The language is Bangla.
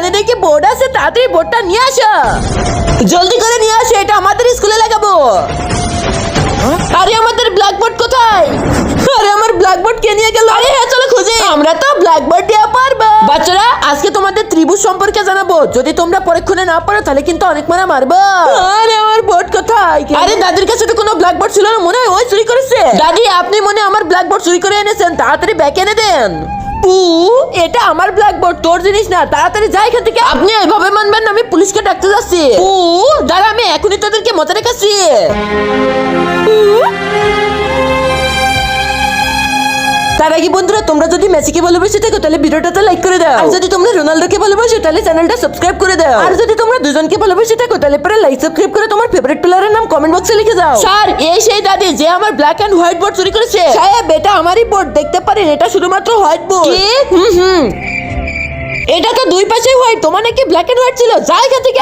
এখানে দেখি বোর্ড আছে, তাড়াতাড়ি বোর্ডটা নিয়ে আসো, জলদি করে নিয়ে আসো, এটা আমাদের স্কুলে লাগাবো। আরে আমাদের ব্ল্যাকবোর্ড কোথায়? আরে আমার ব্ল্যাকবোর্ড কে নিয়ে গেল? আরে হ্যাঁ চলো খুঁজি, আমরা তো ব্ল্যাকবোর্ড দিয়ে পারবো। বাচ্চারা আজকে তোমাদের ত্রিভুজ সম্পর্কে জানাবো, যদি তোমরা পরীক্ষণে না পারো তাহলে কিন্তু অনেক মারা মারবো। আরে আমার বোর্ড কোথায়? আরে দাদির কাছে তো কোনো ব্ল্যাকবোর্ড ছিল না, মনে হয় ওই চুরি করেছে। দাদি আপনি মনে হয় আমার ব্ল্যাকবোর্ড চুরি করে এনেছেন, তাড়াতাড়ি ব্যাক এনে দেন। পু, এটা আমার ব্ল্যাকবোর্ড, তোর জিনিস না, তাড়াতাড়ি যাই এখান থেকে। আপনি এইভাবে মানবেন না, আমি পুলিশকে ডাকতে যাচ্ছি। পু, দাঁড়া আমি এখনই তোদেরকে মজা রেখেছি। তার আগে বন্ধুরা, তোমরা যদি মেসিকে ভালোবেসে থাকো তাহলে ভিডিওটাতে লাইক করে দাও, আর যদি তোমরা রোনাল্ডোকে ভালোবাসো তাহলে চ্যানেলটা সাবস্ক্রাইব করে দাও, আর যদি তোমরা দুজনকে ভালোবেসে থাকো তাহলে পরে লাইক সাবস্ক্রাইব করে তোমার ফেভারিট প্লেয়ারের নাম কমেন্ট বক্সে লিখে দাও। স্যার এই সেই দাদি যে আমার ব্ল্যাক এন্ড হোয়াইট বোর্ড চুরি করেছে। সাহেব এটা আমারই বোর্ড, দেখতে পারেন এটা শুধুমাত্র হোয়াইট বোর্ড। এটা তো দুই পাশে হোয়াইট, তোমার নাকি ব্ল্যাক এন্ড হোয়াইট ছিল, যা এখান থেকে।